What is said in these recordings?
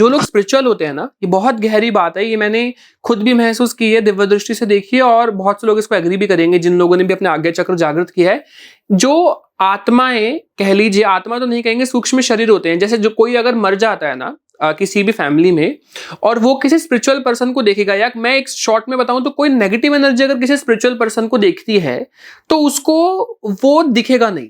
जो लोग स्पिरिचुअल होते हैं ना, ये बहुत गहरी बात है, ये मैंने खुद भी महसूस की है, दिव्य दृष्टि से देखी है, और बहुत से लोग इसको एग्री भी करेंगे जिन लोगों ने भी अपने आज्ञा चक्र जागृत किया है। जो आत्माएं, कह लीजिए, आत्मा तो नहीं कहेंगे, सूक्ष्म शरीर होते हैं। जैसे जो कोई अगर मर जाता है ना किसी भी फैमिली में, और वो किसी स्पिरिचुअल पर्सन को देखेगा, या मैं एक शॉर्ट में बताऊं तो कोई नेगेटिव एनर्जी अगर किसी स्पिरिचुअल पर्सन को देखती है तो उसको वो दिखेगा नहीं,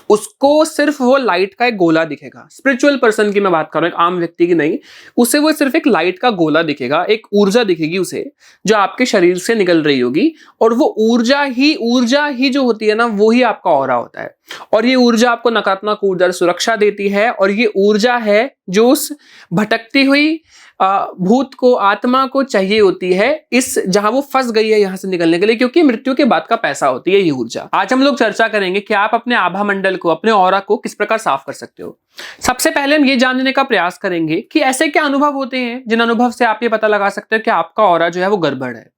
उसको सिर्फ वो लाइट का एक गोला दिखेगा। स्पिरिचुअल पर्सन की मैं बात कर रहा हूं, एक आम व्यक्ति की नहीं। उसे वो सिर्फ एक लाइट का गोला दिखेगा, एक ऊर्जा दिखेगी उसे, जो आपके शरीर से निकल रही होगी, और वो ऊर्जा ही जो होती है ना, वो ही आपका ऑरा होता है। और ये ऊर्जा आपको नकारात्मक ऊर्जा सुरक्षा देती है, और ये ऊर्जा है जो उस भटकती हुई भूत को, आत्मा को चाहिए होती है, इस जहां वो फंस गई है यहां से निकलने के लिए, क्योंकि मृत्यु के बाद का पैसा होती है ये ऊर्जा। आज हम लोग चर्चा करेंगे कि आप अपने आभा मंडल को, अपने ऑरा को किस प्रकार साफ कर सकते हो। सबसे पहले हम ये जानने का प्रयास करेंगे कि ऐसे क्या अनुभव होते हैं जिन अनुभव से आप ये पता लगा सकते हो कि आपका ऑरा जो है वो गड़बड़ है।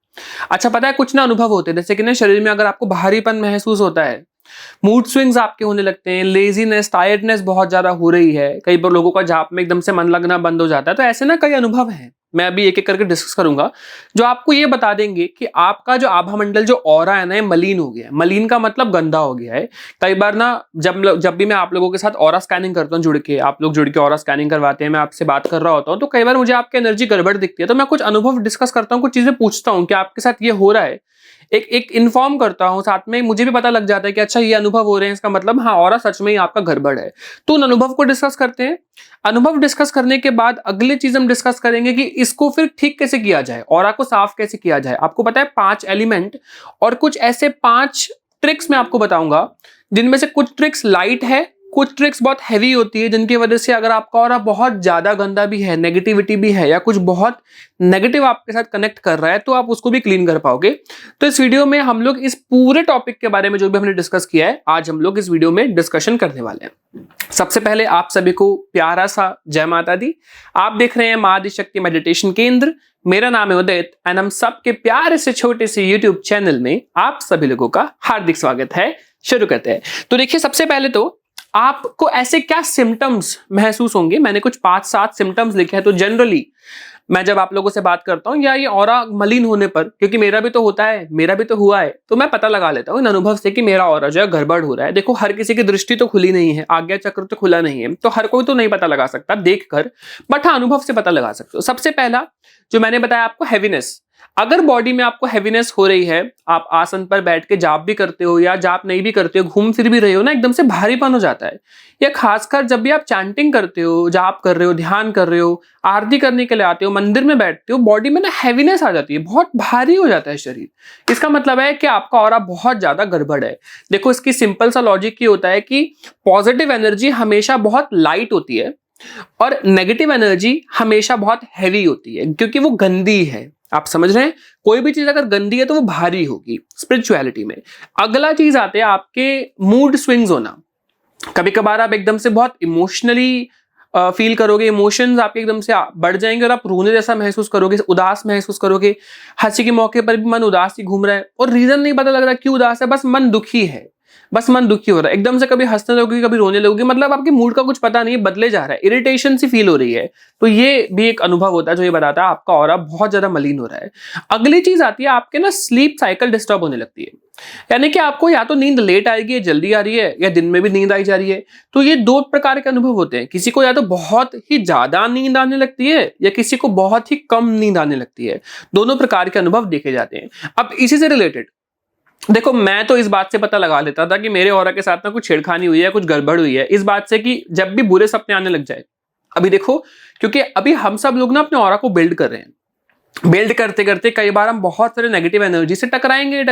अच्छा, पता है, कुछ ना अनुभव होते हैं, जैसे कि ना शरीर में अगर आपको भारीपन महसूस होता है, मूड स्विंग्स आपके होने लगते हैं, लेजीनेस, टायर्डनेस बहुत ज्यादा हो रही है, कई बार लोगों का जाप में एकदम से मन लगना बंद हो जाता है। तो ऐसे ना कई अनुभव हैं, मैं अभी एक एक करके डिस्कस करूंगा, जो आपको ये बता देंगे कि आपका जो आभा मंडल, जो ऑरा है ना, ये मलिन हो गया है। मलिन का मतलब गंदा हो गया है। कई बार ना जब भी मैं आप लोगों के साथ ऑरा स्कैनिंग करता हूँ, आप लोग जुड़ के ऑरा स्कैनिंग करवाते हैं, मैं आपसे बात कर रहा होता हूँ, तो कई बार मुझे आपकी एनर्जी गड़बड़ दिखती है, तो मैं कुछ अनुभव डिस्कस करता हूँ, कुछ चीजें पूछता हूँ कि आपके साथ ये हो रहा है, एक इन्फॉर्म करता हूं, साथ में मुझे भी पता लग जाता है कि अच्छा ये अनुभव हो रहे हैं, इसका मतलब हाँ, ऑरा सच में ही आपका गड़बड़ है। तो उन अनुभव को डिस्कस करते हैं। अनुभव डिस्कस करने के बाद अगली चीज हम डिस्कस करेंगे कि इसको फिर ठीक कैसे किया जाए, ऑरा को साफ कैसे किया जाए। आपको पता है 5 एलिमेंट और कुछ ऐसे 5 ट्रिक्स मैं आपको बताऊंगा, जिनमें से कुछ ट्रिक्स लाइट है, कुछ ट्रिक्स बहुत हैवी होती है, जिनकी वजह से अगर आपका ऑरा बहुत ज्यादा गंदा भी है, नेगेटिविटी भी है, या कुछ बहुत नेगेटिव आपके साथ कनेक्ट कर रहा है, तो आप उसको भी क्लीन कर पाओगे। तो इस वीडियो में हम लोग इस पूरे टॉपिक के बारे में जो भी हमने डिस्कस किया है, आज हम लोग इस वीडियो में डिस्कशन करने वाले हैं। सबसे पहले आप सभी को प्यारा सा जय माता दी। आप देख रहे हैं मां आदिशक्ति मेडिटेशन केंद्र। मेरा नाम है उदित, एंड हम सबके प्यारे से छोटे से यूट्यूब चैनल में आप सभी लोगों का हार्दिक स्वागत है। शुरू करते हैं। तो देखिए, सबसे पहले तो आपको ऐसे क्या सिम्टम्स महसूस होंगे। मैंने कुछ 5-7 सिम्टम्स लिखे हैं। तो जनरली मैं जब आप लोगों से बात करता हूं, या ये ऑरा मलिन होने पर, क्योंकि मेरा भी तो होता है, मेरा भी तो हुआ है, तो मैं पता लगा लेता हूं इन अनुभव से कि मेरा ऑरा जो है गड़बड़ हो रहा है। देखो, हर किसी की दृष्टि तो खुली नहीं है, आज्ञा चक्र तो खुला नहीं है, तो हर कोई तो नहीं पता लगा सकता देखकर, बट हाँ, अनुभव से पता लगा सकते हो। सबसे पहला जो मैंने बताया आपको, हैवीनेस। अगर बॉडी में आपको हैवीनेस हो रही है, आप आसन पर बैठ के जाप भी करते हो या जाप नहीं भी करते हो, घूम फिर भी रहे हो ना, एकदम से भारीपन हो जाता है। या खासकर जब भी आप चैंटिंग करते हो, जाप कर रहे हो, ध्यान कर रहे हो, आरती करने के लिए आते हो, मंदिर में बैठते हो, बॉडी में ना हैवीनेस आ जाती है, बहुत भारी हो जाता है शरीर। इसका मतलब है कि आपका ऑरा बहुत ज्यादा गड़बड़ है। देखो, इसकी सिंपल सा लॉजिक ये होता है कि पॉजिटिव एनर्जी हमेशा बहुत लाइट होती है, और नेगेटिव एनर्जी हमेशा बहुत हैवी होती है, क्योंकि वो गंदी है। आप समझ रहे हैं, कोई भी चीज अगर गंदी है तो वो भारी होगी स्पिरिचुअलिटी में। अगला चीज आते हैं आपके मूड स्विंग्स होना। कभी कभार आप एकदम से बहुत इमोशनली फील करोगे, इमोशंस आपके एकदम से बढ़ जाएंगे और आप रोने जैसा महसूस करोगे, उदास महसूस करोगे। हंसी के मौके पर भी मन उदास ही घूम रहा है, और रीजन नहीं पता लग रहा क्यों उदास है, बस मन दुखी है, बस मन दुखी हो रहा है। एकदम से कभी हंसने लगोगे, कभी रोने लगोगे, मतलब आपके मूड का कुछ पता नहीं, बदले जा रहा है, इरिटेशन सी फील हो रही है। तो ये भी एक अनुभव होता है जो ये बताता है आपका ऑरा बहुत ज्यादा मलिन हो रहा है। अगली चीज आती है आपके ना स्लीप साइकिल डिस्टर्ब होने लगती है, यानी कि आपको या तो नींद लेट आएगी, जल्दी आ रही है, या दिन में भी नींद आई जा रही है। तो ये 2 प्रकार के अनुभव होते हैं। किसी को या तो बहुत ही ज्यादा नींद आने लगती है, या किसी को बहुत ही कम नींद आने लगती है। दोनों प्रकार के अनुभव देखे जाते हैं। अब इसी से रिलेटेड देखो, मैं तो इस बात से पता लगा लेता था कि मेरे ऑरा के साथ ना कुछ छेड़खानी हुई है, कुछ गड़बड़ हुई है, इस बात से कि जब भी बुरे सपने आने लग जाए। अभी देखो, क्योंकि अभी हम सब लोग ना अपने ऑरा को बिल्ड कर रहे हैं। बिल्ड करते करते कई बार हम बहुत सारे नेगेटिव एनर्जी से टकराएंगे,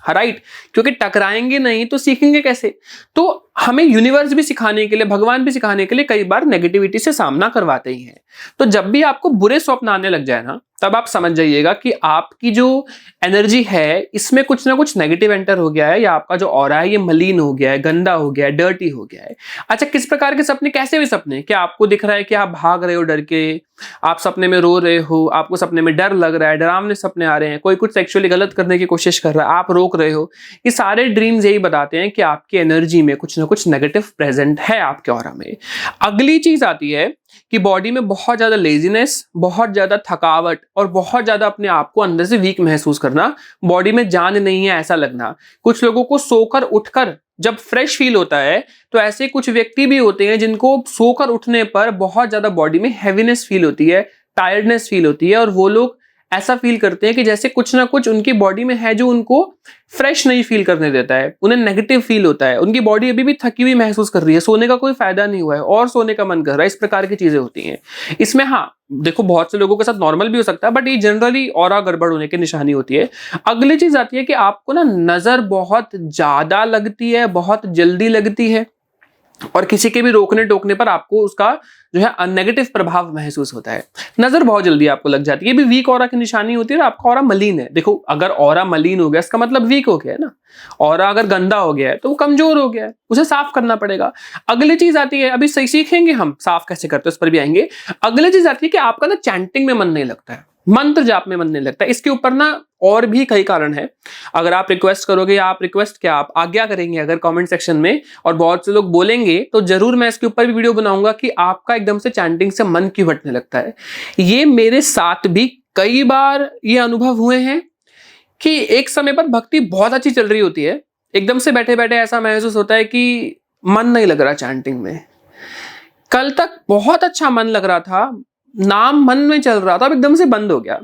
राइट? क्योंकि टकराएंगे नहीं तो सीखेंगे कैसे? तो हमें यूनिवर्स भी सिखाने के लिए, भगवान भी सिखाने के लिए कई बार नेगेटिविटी से सामना करवाते ही हैं। तो जब भी आपको बुरे स्वप्न आने लग जाए ना, तब आप समझ जाइएगा कि आपकी जो एनर्जी है, इसमें कुछ ना कुछ नेगेटिव एंटर हो गया है, या आपका जो ऑरा है ये मलिन हो गया है, गंदा हो गया है, डर्टी हो गया है। अच्छा, किस प्रकार के सपने? कैसे भी सपने? क्या आपको दिख रहा है कि आप भाग रहे हो डर के, आप सपने में रो रहे हो, आपको सपने में डर लग रहा है, डरावने सपने आ रहे हैं, कोई कुछ सेक्सुअली गलत करने की कोशिश कर रहा है, आप रोक सोख रहे हो, ये सारे ड्रीम्स यही बताते हैं कि आपकी एनर्जी में कुछ ना कुछ नेगेटिव प्रेजेंट है आपके ऑरा में। अगली चीज आती है कि बॉडी में बहुत ज्यादा लेजीनेस, बहुत ज्यादा थकावट और बहुत ज्यादा अपने आप को अंदर से वीक महसूस करना, बॉडी में जान नहीं है ऐसा लगना। कुछ लोगों को सोकर उठकर जब फ्रेश फील होता है, तो ऐसे कुछ व्यक्ति भी होते हैं जिनको सोकर उठने पर बहुत ज्यादा बॉडी में हैवीनेस फील होती है, टायर्डनेस फील होती है, और वो लोग ऐसा फील करते हैं कि जैसे कुछ ना कुछ उनकी बॉडी में है जो उनको फ्रेश नहीं फील करने देता है, उन्हें नेगेटिव फील होता है, उनकी बॉडी अभी भी थकी हुई महसूस कर रही है, सोने का कोई फायदा नहीं हुआ है और सोने का मन कर रहा है। इस प्रकार की चीजें होती हैं। इसमें हाँ देखो, बहुत से लोगों के साथ नॉर्मल भी हो सकता है, बट ये जनरली ऑरा गड़बड़ होने की निशानी होती है। अगली चीज आती है कि आपको ना नजर बहुत ज्यादा लगती है, बहुत जल्दी लगती है, और किसी के भी रोकने टोकने पर आपको उसका जो है नेगेटिव प्रभाव महसूस होता है। नजर बहुत जल्दी आपको लग जाती है, ये भी वीक ऑरा की निशानी होती है। और आपका ऑरा मलिन है, देखो अगर ऑरा मलिन हो गया इसका मतलब वीक हो गया है ना। ऑरा अगर गंदा हो गया है तो वो कमजोर हो गया है, उसे साफ करना पड़ेगा। अगली चीज आती है, अभी सही सीखेंगे हम साफ कैसे करते हैं, उस पर भी आएंगे। अगली चीज आती है कि आपका ना चैंटिंग में मन नहीं लगता है, मंत्र जाप में मन नहीं लगता है। इसके ऊपर ना और भी कई कारण है। अगर आप रिक्वेस्ट करोगे, या आप रिक्वेस्ट क्या आप आज्ञा करेंगे अगर कमेंट सेक्शन में, और बहुत से लोग बोलेंगे, तो जरूर मैं इसके ऊपर भी वीडियो बनाऊंगा कि आपका एकदम से चैंटिंग से मन क्यों हटने लगता है। ये मेरे साथ भी कई बार ये अनुभव हुए हैं कि एक समय पर भक्ति बहुत अच्छी चल रही होती है, एकदम से बैठे बैठे ऐसा महसूस होता है कि मन नहीं लग रहा चैंटिंग में। कल तक बहुत अच्छा मन लग रहा था, नाम मन में चल रहा था, अब एकदम से बंद हो गया।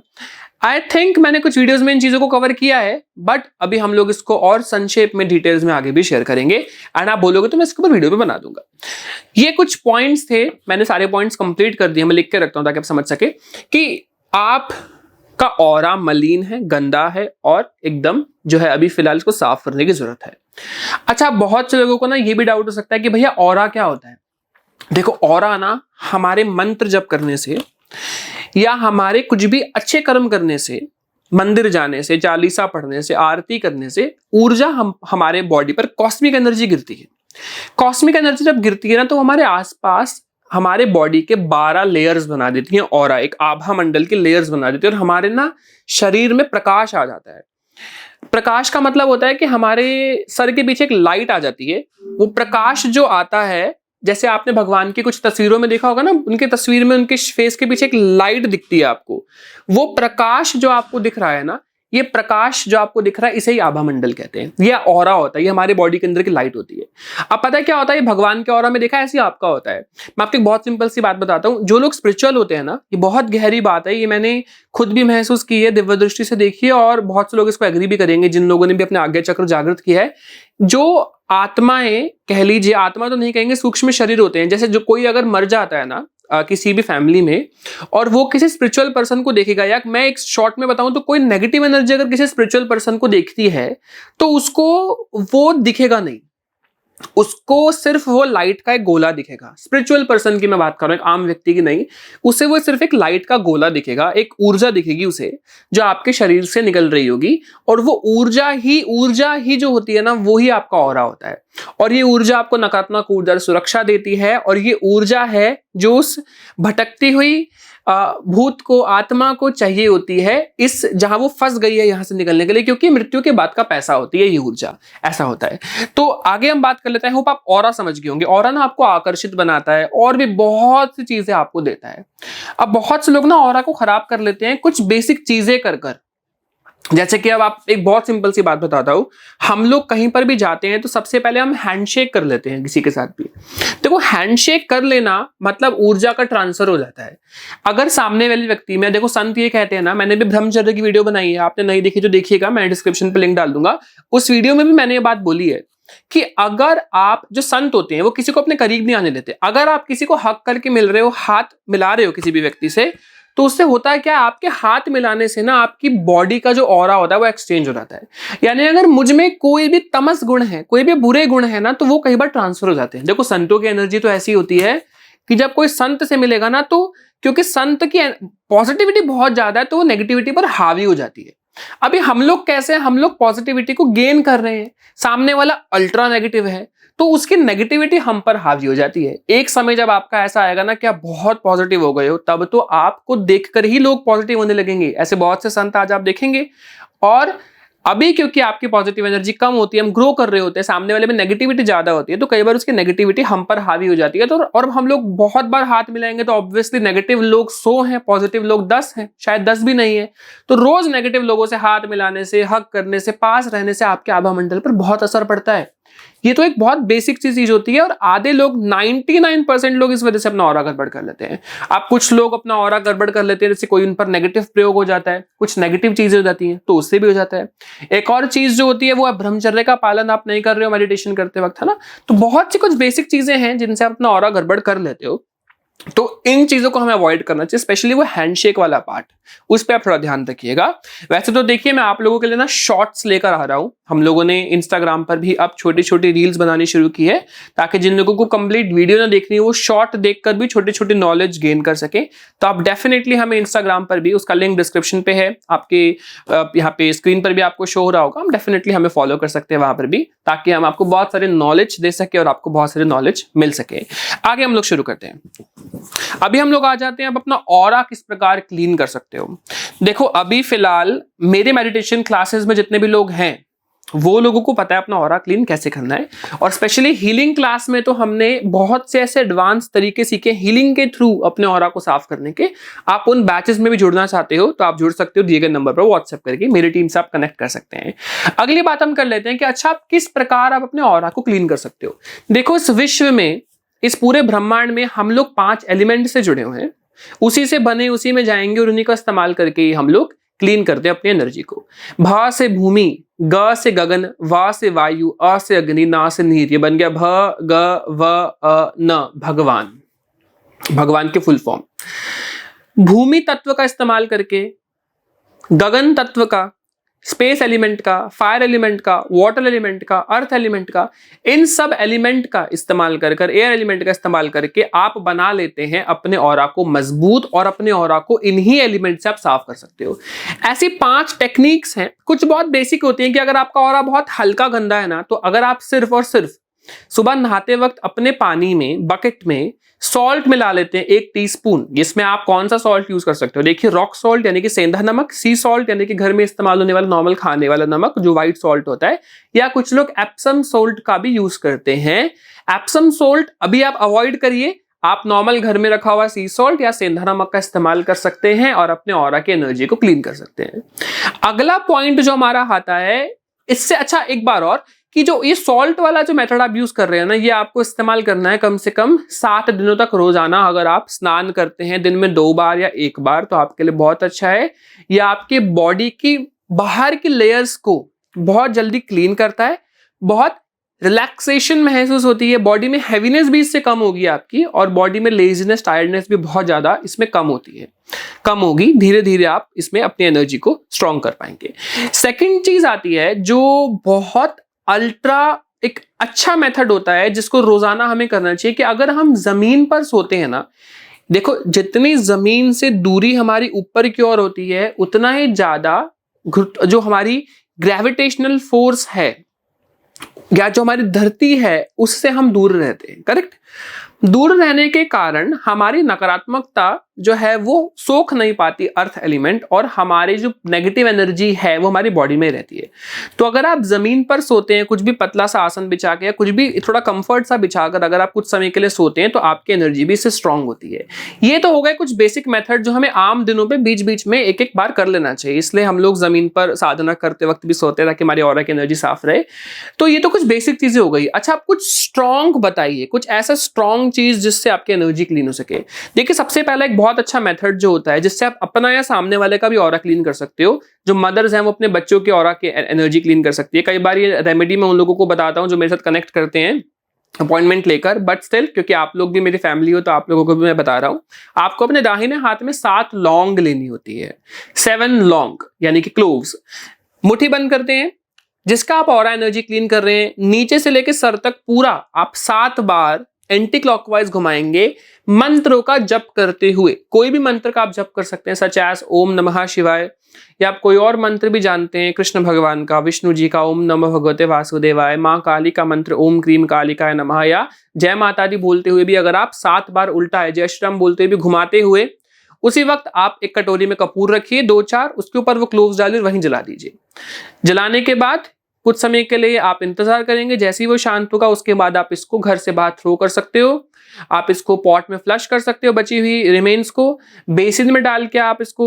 आई थिंक मैंने कुछ वीडियोस में इन चीजों को कवर किया है, बट अभी हम लोग इसको और संक्षेप में डिटेल्स में आगे भी शेयर करेंगे। एंड आप बोलोगे तो मैं इसके ऊपर वीडियो भी बना दूंगा। ये कुछ पॉइंट्स थे, मैंने सारे पॉइंट्स कंप्लीट कर दिए, मैं लिख के रखता हूं ताकि आप समझ सके कि आप का ऑरा मलिन है, गंदा है, और एकदम जो है अभी फिलहाल इसको साफ करने की जरूरत है। अच्छा, बहुत से लोगों को ना ये भी डाउट हो सकता है कि भैया ऑरा क्या होता है। देखो, ऑरा ना हमारे मंत्र जप करने से या हमारे कुछ भी अच्छे कर्म करने से, मंदिर जाने से, चालीसा पढ़ने से, आरती करने से ऊर्जा हमारे बॉडी पर कॉस्मिक एनर्जी गिरती है। कॉस्मिक एनर्जी जब गिरती है ना, तो हमारे आसपास हमारे बॉडी के 12 लेयर्स बना देती हैं ऑरा, एक आभा मंडल के लेयर्स बना देती है, और हमारे ना शरीर में प्रकाश आ जाता है। प्रकाश का मतलब होता है कि हमारे सर के पीछे एक लाइट आ जाती है। वो प्रकाश जो आता है, जैसे आपने भगवान की कुछ तस्वीरों में देखा होगा ना, उनके तस्वीर में उनके फेस के पीछे एक लाइट दिखती है आपको। वो प्रकाश जो आपको दिख रहा है ना, ये प्रकाश जो आपको दिख रहा है, इसे ही आभा मंडल कहते हैं। ये ऑरा होता है, ये हमारे बॉडी के अंदर की लाइट होती है। अब पता है क्या होता है, ये भगवान के ऑरा में देखा है, ऐसे ही आपका होता है। मैं आपको एक बहुत सिंपल सी बात बताता हूँ। जो लोग स्पिरिचुअल होते हैं ना, ये बहुत गहरी बात है, ये मैंने खुद भी महसूस की है, दिव्य दृष्टि से देखी है, और बहुत से लोग इसको एग्री भी करेंगे जिन लोगों ने भी अपने आज्ञा चक्र जागृत किया है। जो आत्माएं, कह लीजिए, आत्मा तो नहीं कहेंगे, सूक्ष्म शरीर होते हैं। जैसे जो कोई अगर मर जाता है ना किसी भी फैमिली में, और वो किसी स्पिरिचुअल पर्सन को देखेगा, या मैं एक शॉर्ट में बताऊं तो कोई नेगेटिव एनर्जी अगर किसी स्पिरिचुअल पर्सन को देखती है, तो उसको वो दिखेगा नहीं, उसको सिर्फ वो लाइट का एक गोला दिखेगा। स्पिरिचुअल पर्सन की मैं बात कर रहा हूं, एक आम व्यक्ति की नहीं। उसे वो सिर्फ एक लाइट का गोला दिखेगा, एक ऊर्जा दिखेगी उसे, जो आपके शरीर से निकल रही होगी, और वो ऊर्जा ही जो होती है ना, वो ही आपका ऑरा होता है। और ये ऊर्जा आपको नकारात्मक ऊर्जा से सुरक्षा देती है, और ये ऊर्जा है जो उस भटकती हुई भूत को, आत्मा को चाहिए होती है, इस जहां वो फंस गई है यहां से निकलने के लिए, क्योंकि मृत्यु के बाद का पैसा होती है ये ऊर्जा, ऐसा होता है। तो आगे हम बात कर लेते हैं। होप आप ऑरा समझ गए होंगे। ऑरा ना आपको आकर्षित बनाता है, और भी बहुत सी चीजें आपको देता है। अब बहुत से लोग ना ऑरा को खराब कर लेते हैं कुछ बेसिक चीजें कर कर। जैसे कि अब आप एक बहुत सिंपल सी बात बताता हूं, हम लोग कहीं पर भी जाते हैं तो सबसे पहले हम हैंडशेक कर लेते हैं किसी के साथ भी। देखो, हैंडशेक कर लेना मतलब ऊर्जा का ट्रांसफर हो जाता है। अगर सामने वाले व्यक्ति में, देखो संत ये कहते हैं ना, मैंने भी ब्रह्मचर्य की वीडियो बनाई है, आपने नहीं देखी तो देखिएगा, मैं डिस्क्रिप्शन पे लिंक डाल दूंगा। उस वीडियो में भी मैंने ये बात बोली है कि अगर आप, जो संत होते हैं वो किसी को अपने करीब नहीं आने देते। अगर आप किसी को हक करके मिल रहे हो, हाथ मिला रहे हो किसी भी व्यक्ति से, तो उससे होता है क्या, आपके हाथ मिलाने से ना आपकी बॉडी का जो ऑरा होता है वो एक्सचेंज हो जाता है। यानी अगर मुझ में कोई भी तमस गुण है, कोई भी बुरे गुण है ना, तो वो कई बार ट्रांसफर हो जाते हैं। देखो, संतों की एनर्जी तो ऐसी होती है कि जब कोई संत से मिलेगा ना, तो क्योंकि संत की पॉजिटिविटी बहुत ज्यादा है, तो वो नेगेटिविटी पर हावी हो जाती है। अभी हम लोग कैसे, हम लोग पॉजिटिविटी को गेन कर रहे हैं, सामने वाला अल्ट्रा नेगेटिव है, तो उसकी नेगेटिविटी हम पर हावी हो जाती है। एक समय जब आपका ऐसा आएगा ना कि आप बहुत पॉजिटिव हो गए हो, तब तो आपको देखकर ही लोग पॉजिटिव होने लगेंगे। ऐसे बहुत से संत आज आप देखेंगे, और अभी क्योंकि आपकी पॉजिटिव एनर्जी कम होती है, हम ग्रो कर रहे होते हैं, सामने वाले में नेगेटिविटी ज्यादा होती है, तो कई बार उसकी नेगेटिविटी हम पर हावी हो जाती है। तो और हम लोग बहुत बार हाथ मिलाएंगे तो ऑब्वियसली नेगेटिव लोग 100 हैं, पॉजिटिव लोग 10 हैं, शायद 10 भी नहीं है। तो रोज नेगेटिव लोगों से हाथ मिलाने से, हग करने से, पास रहने से आपके आभा मंडल पर बहुत असर पड़ता है। ये तो एक बहुत बेसिक चीज होती है, और आधे लोग 99% लोग इस वजह से अपना ऑरा गड़बड़ कर लेते हैं। अब कुछ लोग अपना ऑरा गड़बड़ कर लेते हैं, जैसे कोई उन पर नेगेटिव प्रयोग हो जाता है, कुछ नेगेटिव चीजें हो जाती हैं तो उससे भी हो जाता है। एक और चीज जो होती है वो ब्रह्मचर्य का पालन आप नहीं कर रहे हो मेडिटेशन करते वक्त, है ना, तो बहुत सी कुछ बेसिक चीजें हैं जिनसे आप अपना ऑरा गड़बड़ कर लेते हो। तो इन चीजों को हमें अवॉइड करना चाहिए, स्पेशली वो हैंडशेक वाला पार्ट, उस पर आप थोड़ा ध्यान रखिएगा। वैसे तो देखिए, मैं आप लोगों के लिए ना शॉर्ट्स लेकर आ रहा हूं। हम लोगों ने इंस्टाग्राम पर भी अब छोटी छोटी रील्स बनानी शुरू की है, ताकि जिन लोगों को कंप्लीट वीडियो ना देखनी है वो शॉर्ट देखकर भी छोटी छोटी नॉलेज गेन कर सके। तो आप डेफिनेटली हमें इंस्टाग्राम पर भी, उसका लिंक डिस्क्रिप्शन पे है, आपके यहाँ पे स्क्रीन पर भी आपको शो हो रहा होगा, हम डेफिनेटली हमें फॉलो कर सकते हैं वहां पर भी, ताकि हम आपको बहुत सारे नॉलेज दे सके और आपको बहुत सारे नॉलेज मिल सके। आगे हम लोग शुरू करते हैं। अभी हम लोग आ जाते हैं अब अपना ऑरा किस प्रकार क्लीन कर सकते हो। देखो, अभी फिलहाल मेरे मेडिटेशन क्लासेस में जितने भी लोग हैं वो लोगों को पता है अपना ऑरा क्लीन कैसे करना है, और स्पेशली हीलिंग क्लास में तो हमने बहुत से ऐसे एडवांस तरीके सीखे हीलिंग के थ्रू अपने ऑरा को साफ करने के। आप उन बैचेस में भी जुड़ना चाहते हो तो आप जुड़ सकते हो, दिए गए नंबर पर व्हाट्सएप करके मेरी टीम से आप कनेक्ट कर सकते हैं। अगली बात हम कर लेते हैं कि अच्छा, आप किस प्रकार आप अपने ऑरा को क्लीन कर सकते हो। देखो, इस विश्व में, इस पूरे ब्रह्मांड में हम लोग 5 एलिमेंट से जुड़े हुए हैं, उसी से बने, उसी में जाएंगे, और उन्हीं का इस्तेमाल करके ही हम लोग क्लीन करते हैं अपनी एनर्जी को। भ से भूमि, ग से गगन, वा से वायु, अ से अग्नि, ना से नीर, ये बन गया भ ग व अ न, भगवान। भगवान के फुल फॉर्म। भूमि तत्व का इस्तेमाल करके, गगन तत्व का, स्पेस एलिमेंट का, फायर एलिमेंट का, वाटर एलिमेंट का, अर्थ एलिमेंट का, इन सब एलिमेंट का इस्तेमाल कर एयर एलिमेंट का इस्तेमाल करके आप बना लेते हैं अपने ऑरा को मजबूत, और अपने ऑरा को इन्हीं एलिमेंट से आप साफ कर सकते हो। ऐसी 5 टेक्निक्स हैं, कुछ बहुत बेसिक होती हैं कि अगर आपका ऑरा बहुत हल्का गंदा है ना, तो अगर आप सिर्फ और सिर्फ सुबह नहाते वक्त अपने पानी में, बकेट में सॉल्ट मिला लेते हैं 1 टीस्पून, जिसमें आप कौन सा सॉल्ट यूज कर सकते हो। देखिए, रॉक सॉल्ट यानी कि सेंधा नमक, सी सॉल्ट यानी कि घर में इस्तेमाल होने वाला नॉर्मल खाने वाला नमक जो व्हाइट सॉल्ट होता है, या कुछ लोग एप्सम सॉल्ट का भी यूज करते हैं। एप्सम सॉल्ट अभी आप अवॉइड करिए, आप नॉर्मल घर में रखा हुआ सी सॉल्ट या सेंधा नमक का इस्तेमाल कर सकते हैं और अपने ऑरा की एनर्जी को क्लीन कर सकते हैं। अगला पॉइंट जो हमारा आता है, इससे अच्छा एक बार और, कि जो ये सॉल्ट वाला जो मेथड आप यूज कर रहे हैं ना, ये आपको इस्तेमाल करना है कम से कम 7 दिनों तक रोजाना। अगर आप स्नान करते हैं दिन में 2 बार या 1 बार तो आपके लिए बहुत अच्छा है। ये आपके बॉडी की बाहर की लेयर्स को बहुत जल्दी क्लीन करता है, बहुत रिलैक्सेशन महसूस होती है, बॉडी में हैवीनेस भी इससे कम होगी आपकी, और बॉडी में लेजीनेस, टायर्डनेस भी बहुत ज्यादा इसमें कम होती है, कम होगी। धीरे धीरे आप इसमें अपनी एनर्जी को स्ट्रॉन्ग कर पाएंगे। सेकेंड चीज आती है जो बहुत अल्ट्रा एक अच्छा मेथड होता है, जिसको रोजाना हमें करना चाहिए, कि अगर हम जमीन पर सोते हैं ना, देखो जितनी जमीन से दूरी हमारी ऊपर की ओर होती है, उतना ही ज्यादा जो हमारी ग्रेविटेशनल फोर्स है या जो हमारी धरती है उससे हम दूर रहते हैं। करेक्ट? दूर रहने के कारण हमारी नकारात्मकता जो है वो सोख नहीं पाती अर्थ एलिमेंट, और हमारी जो नेगेटिव एनर्जी है वो हमारी बॉडी में रहती है। तो अगर आप जमीन पर सोते हैं, कुछ भी पतला सा आसन बिछा के या कुछ भी थोड़ा कंफर्ट सा बिछाकर अगर आप कुछ समय के लिए सोते हैं, तो आपकी एनर्जी भी इससे स्ट्रांग होती है। ये तो हो गए कुछ बेसिक मेथड जो हमें आम दिनों पे बीच बीच में एक एक बार कर लेना चाहिए। इसलिए हम लोग जमीन पर साधना करते वक्त भी सोते हैं ताकि हमारी ऑरा की एनर्जी साफ रहे। तो ये तो कुछ बेसिक चीजें हो गई। अच्छा, आप कुछ स्ट्रांग बताइए, कुछ ऐसा स्ट्रांग चीज जिससे आपकी एनर्जी क्लीन हो सके। देखिए, सबसे पहला एक बहुत अच्छा मेथड जो होता है जिससे आप अपना या सामने वाले का भी ऑरा क्लीन कर सकते हो। जो मदर्स हैं वो अपने बच्चों के ऑरा की एनर्जी क्लीन कर सकती है। कई बार ये रेमेडी मैं उन लोगों को बताता हूं जो मेरे साथ कनेक्ट करते हैं अपॉइंटमेंट लेकर, बट स्टिल क्योंकि आप लोग भी मेरी फैमिली हो तो आप लोगों को भी मैं बता रहा हूं। आपको अपने दाहिने हाथ में 7 लौंग लेनी होती है, 7 लौंग यानी कि क्लोव्स। मुट्ठी बंद करते हैं, जिसका आप ऑरा एनर्जी क्लीन कर रहे हैं, नीचे से लेकर सर तक पूरा आप 7 बार एंटी क्लॉकवाइज घुमाएंगे मंत्रों का जप करते हुए। कोई भी मंत्र का आप जप कर सकते हैं, सच एज ओम नमः शिवाय, या आप कोई और मंत्र भी जानते हैं, कृष्ण भगवान का, विष्णु जी का ओम नमः भगवते वासुदेवाय, माँ काली का मंत्र ओम क्रीम कालिकाय नमः, या जय माता दी बोलते हुए भी अगर आप 7 बार उल्टा है जय श्री राम बोलते हुए भी घुमाते हुए उसी वक्त आप एक कटोरी में कपूर रखिए 2-4, उसके ऊपर वो क्लोव्स डालिए, वहीं जला दीजिए। जलाने के बाद कुछ समय के लिए आप इंतजार करेंगे, जैसे ही वो शांत होगा उसके बाद आप इसको घर से बाहर थ्रो कर सकते हो। आप इसको पॉट में फ्लश कर सकते हो, बची हुई रिमेन्स को बेसिन में डाल के आप इसको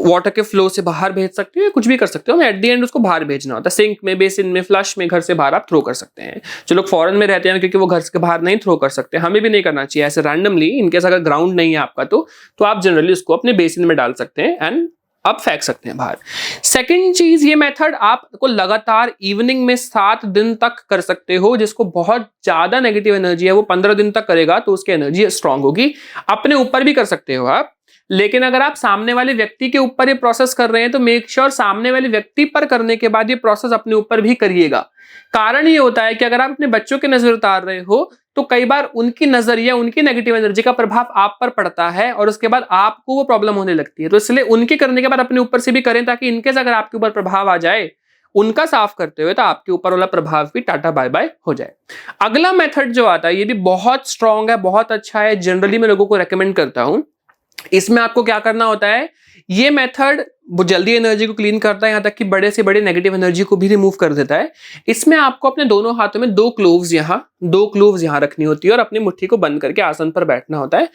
वाटर के फ्लो से बाहर भेज सकते हो, कुछ भी कर सकते हो। एट द एंड उसको बाहर भेजना होता है, सिंक में, बेसिन में, फ्लश में, घर से बाहर आप थ्रो कर सकते हैं। जो लोग फॉरेन में रहते हैं क्योंकि वो घर से बाहर नहीं थ्रो कर सकते, हमें भी नहीं करना चाहिए ऐसे रैंडमली। इनकेस अगर ग्राउंड नहीं है आपका तो आप जनरली उसको अपने बेसिन में डाल सकते हैं एंड आप फेंक सकते हैं बाहर। सेकंड चीज, ये मेथड आपको लगातार इवनिंग में 7 दिन तक कर सकते हो। जिसको बहुत ज्यादा नेगेटिव एनर्जी है वो 15 दिन तक करेगा तो उसकी एनर्जी स्ट्रांग होगी। अपने ऊपर भी कर सकते हो आप, लेकिन अगर आप सामने वाले व्यक्ति के ऊपर ये प्रोसेस कर रहे हैं तो मेक श्योर सामने वाले व्यक्ति पर करने के बाद ये प्रोसेस अपने ऊपर भी करिएगा। कारण ये होता है कि अगर आप अपने बच्चों की नजर उतार रहे हो तो कई बार उनकी नजर या उनकी नेगेटिव एनर्जी का प्रभाव आप पर पड़ता है और उसके बाद आपको वो प्रॉब्लम होने लगती है। तो इसलिए उनके करने के बाद अपने ऊपर से भी करें, ताकि इनकेस अगर आपके ऊपर प्रभाव आ जाए उनका साफ करते हुए तो आपके ऊपर वाला प्रभाव भी टाटा बाय बाय हो जाए। अगला मेथड जो आता है ये भी बहुत स्ट्रांग है, बहुत अच्छा है, जनरली मैं लोगों को रेकमेंड करता हूं। इसमें आपको क्या करना होता है, ये मेथड वो जल्दी एनर्जी को क्लीन करता है, यहां तक कि बड़े से बड़े नेगेटिव एनर्जी को भी रिमूव कर देता है। इसमें आपको अपने दोनों हाथों में 2 क्लोव्स यहां रखनी होती है और अपनी मुट्ठी को बंद करके आसन पर बैठना होता है।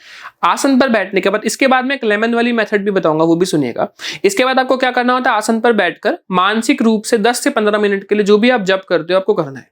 आसन पर बैठने के बाद इसके बाद मैं एक लेमन वाली मेथड भी बताऊंगा, वो भी सुनिएगा। इसके बाद आपको क्या करना होता है, आसन पर बैठकर मानसिक रूप से 10 से 15 मिनट के लिए जो भी आप जप करते हो आपको करना है।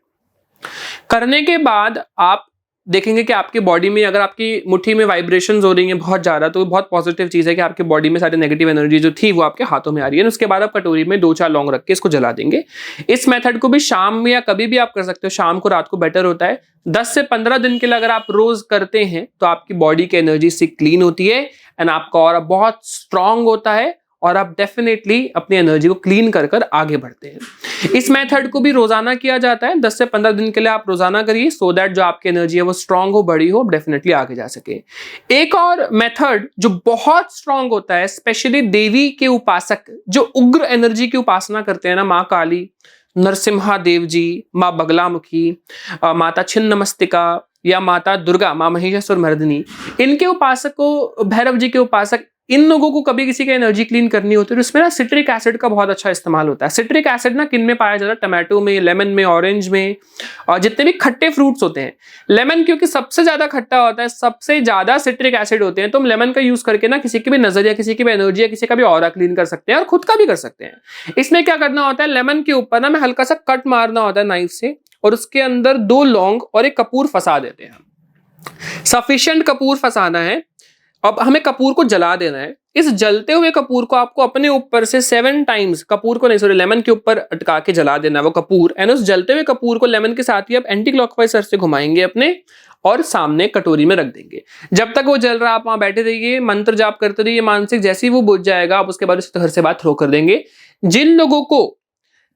करने के बाद आप देखेंगे कि आपकी बॉडी में अगर आपकी मुट्ठी में वाइब्रेशंस हो रही हैं बहुत ज्यादा, तो बहुत पॉजिटिव चीज है कि आपकी बॉडी में सारी नेगेटिव एनर्जी जो थी वो आपके हाथों में आ रही है। उसके बाद आप कटोरी में 2-4 लौंग रख के इसको जला देंगे। इस मेथड को भी शाम में या कभी भी आप कर सकते हो, शाम को, रात को बेटर होता है। 10 से 15 दिन के लिए अगर आप रोज करते हैं तो आपकी बॉडी की एनर्जी से क्लीन होती है एंड आपका ऑरा बहुत स्ट्रांग होता है और आप डेफिनेटली अपनी एनर्जी को क्लीन कर कर आगे बढ़ते हैं। इस मेथड को भी रोजाना किया जाता है, 10 से 15 दिन के लिए आप रोजाना करिए, सो दैट जो आपकी एनर्जी है वो स्ट्रांग हो, बड़ी हो, डेफिनेटली आगे जा सके। एक और मेथड जो बहुत स्ट्रांग होता है, स्पेशली देवी के उपासक जो उग्र एनर्जी की उपासना करते हैं ना, माँ काली, नरसिम्हा देव जी, माँ बगलामुखी, माता छिन्नमस्तिका या माता दुर्गा, माँ महिषासुर मर्दिनी, इनके उपासक को, भैरव जी के उपासक, इन लोगों को कभी किसी की एनर्जी क्लीन करनी होती है तो इसमें ना सिट्रिक एसिड का बहुत अच्छा इस्तेमाल होता है। सिट्रिक एसिड ना किन में पाया जाता है, टमाटो में, लेमन में, ऑरेंज में, और जितने भी खट्टे फ्रूट्स होते हैं। लेमन क्योंकि सबसे ज्यादा खट्टा होता है, सबसे ज्यादा सिट्रिक एसिड होते हैं, तो हम लेमन का यूज करके ना किसी की भी नजर या किसी की भी एनर्जी या किसी का भी ऑरा क्लीन कर सकते हैं और खुद का भी कर सकते हैं। इसमें क्या करना होता है, लेमन के ऊपर ना मैं हल्का सा कट मारना होता है नाइफ से और उसके अंदर 2 लौंग और एक कपूर फंसा देते हैं। सफिशिएंट कपूर फंसाना है। अब हमें कपूर को जला देना है। इस जलते हुए कपूर को आपको अपने ऊपर से 7 टाइम्स, कपूर को नहीं सॉरी लेमन के ऊपर अटका के जला देना है वो कपूर, एंड उस जलते हुए कपूर को लेमन के साथ ही आप एंटी क्लॉकवाइज सर से घुमाएंगे अपने और सामने कटोरी में रख देंगे। जब तक वो जल रहा आप वहां बैठे रहिए, मंत्र जाप करते रहिए मानसिक, जैसे ही वो बुझ जाएगा आप उसके बाद उस घर से बाहर थ्रो कर देंगे। जिन लोगों को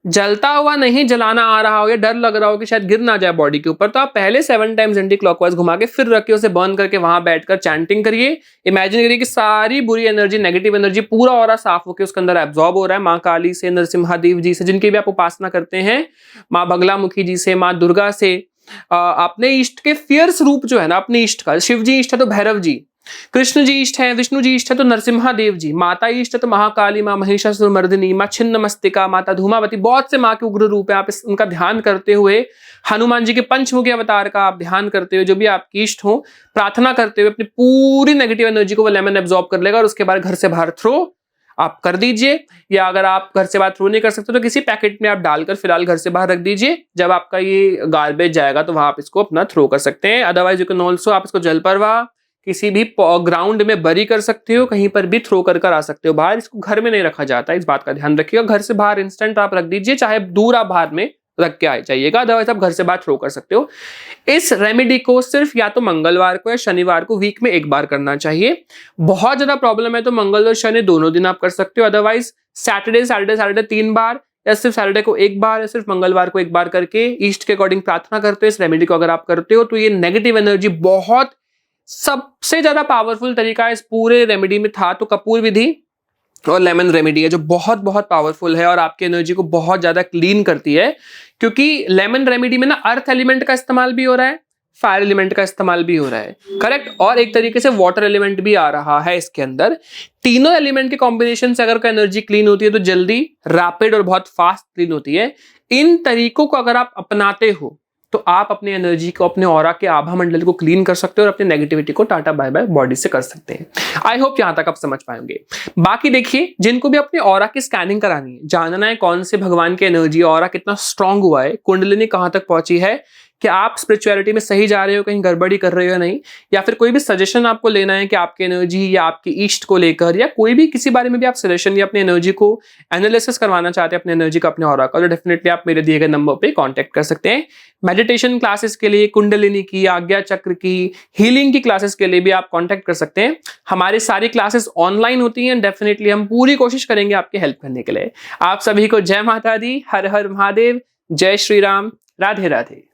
जलता हुआ नहीं जलाना आ रहा हो या डर लग रहा हो कि शायद गिर ना जाए बॉडी के ऊपर, तो आप पहले 7 टाइम्स एंटी क्लॉकवाइज घुमा के फिर रख के उसे बर्न करके वहां बैठकर चैंटिंग करिए। इमेजिन करिए कि सारी बुरी एनर्जी, नेगेटिव एनर्जी पूरा ऑरा साफ होकर उसके अंदर एब्जॉर्ब हो रहा है। माँ काली से, नरसिम्हादेव जी से, जिनकी भी आप उपासना करते हैं, माँ बगलामुखी जी से, माँ दुर्गा से, अपने इष्ट के फियर्स रूप जो है ना अपने इष्ट का, शिव जी इष्ट है तो भैरव जी, कृष्ण जी इष्ट है, विष्णु जी इष्ट है तो नरसिम्हा देव जी, माता इष्ट है तो महाकाली, माँ महिषासुर मर्दिनी, माँ छिन्नमस्तिका, माता धूमावती, बहुत से माँ के उग्र रूप है। आप उनका ध्यान करते हुए, हनुमान जी के पंचमुखी अवतार का आप ध्यान करते हुए, जो भी आपकी इष्ट हो, प्रार्थना करते हुए अपनी पूरी नेगेटिव एनर्जी को वो लेमन एब्जॉर्ब कर लेगा और उसके बाद घर से बाहर थ्रो आप कर दीजिए। या अगर आप घर से बाहर थ्रो नहीं कर सकते तो किसी पैकेट में आप डालकर फिलहाल घर से बाहर रख दीजिए। जब आपका ये गार्बेज जाएगा तो वहां आप इसको अपना थ्रो कर सकते हैं। अदरवाइज यू कैन ऑल्सो आप इसको जल परवाह किसी भी ग्राउंड में बरी कर सकते हो, कहीं पर भी थ्रो कर आ सकते हो बाहर। इसको घर में नहीं रखा जाता, इस बात का ध्यान रखिएगा। घर से बाहर इंस्टेंट आप रख दीजिए, चाहे दूर आप बाहर में रख के आए जाइएगा, अदरवाइज आप घर से बाहर थ्रो कर सकते हो। इस रेमेडी को सिर्फ या तो मंगलवार को या शनिवार को वीक में एक बार करना चाहिए। बहुत ज्यादा प्रॉब्लम है तो मंगल और शनि दोनों दिन आप कर सकते हो, अदरवाइज सैटरडे 3 बार या सिर्फ सैटरडे को 1 बार या सिर्फ मंगलवार को 1 बार करके ईस्ट के अकॉर्डिंग प्रार्थना करते हो। इस रेमेडी को अगर आप करते हो तो ये नेगेटिव एनर्जी बहुत सबसे ज्यादा पावरफुल तरीका इस पूरे रेमेडी में था तो कपूर विधि और लेमन रेमेडी है, जो बहुत बहुत पावरफुल है और आपकी एनर्जी को बहुत ज्यादा क्लीन करती है। क्योंकि लेमन रेमेडी में ना अर्थ एलिमेंट का इस्तेमाल भी हो रहा है, फायर एलिमेंट का इस्तेमाल भी हो रहा है, करेक्ट। और एक तरीके से वाटर एलिमेंट भी आ रहा है इसके अंदर। तीनों एलिमेंट के कॉम्बिनेशन से अगर कोई एनर्जी क्लीन होती है तो जल्दी, रैपिड और बहुत फास्ट क्लीन होती है। इन तरीकों को अगर आप अपनाते हो तो आप अपनी एनर्जी को, अपने ऑरा के आभा मंडल को क्लीन कर सकते हो और अपनी नेगेटिविटी को टाटा बाय बाय बॉडी से कर सकते हैं। आई होप यहां तक आप समझ पाएंगे। बाकी देखिए, जिनको भी अपने ऑरा की स्कैनिंग करानी है, जानना है कौन से भगवान की एनर्जी, ऑरा कितना स्ट्रांग हुआ है, कुंडलिनी कहां तक पहुंची है, कि आप स्पिरिचुअलिटी में सही जा रहे हो, कहीं गड़बड़ी कर रहे हो या नहीं, या फिर कोई भी सजेशन आपको लेना है कि आपकी एनर्जी या आपकी ईस्ट को लेकर, या कोई भी किसी बारे में भी आप सजेशन या अपनी एनर्जी को एनालिसिस करवाना चाहते हैं, अपनी एनर्जी का, अपने ऑरा का, तो डेफिनेटली आप मेरे दिए गए नंबर पे कांटेक्ट कर सकते हैं। मेडिटेशन क्लासेस के लिए, कुंडलिनी की, आज्ञा चक्र की, हीलिंग की क्लासेस के लिए भी आप कांटेक्ट कर सकते हैं। हमारी सारी क्लासेस ऑनलाइन होती हैं। डेफिनेटली हम पूरी कोशिश करेंगे आपकी हेल्प करने के लिए। आप सभी को जय माता दी, हर हर महादेव, जय श्री राम, राधे राधे।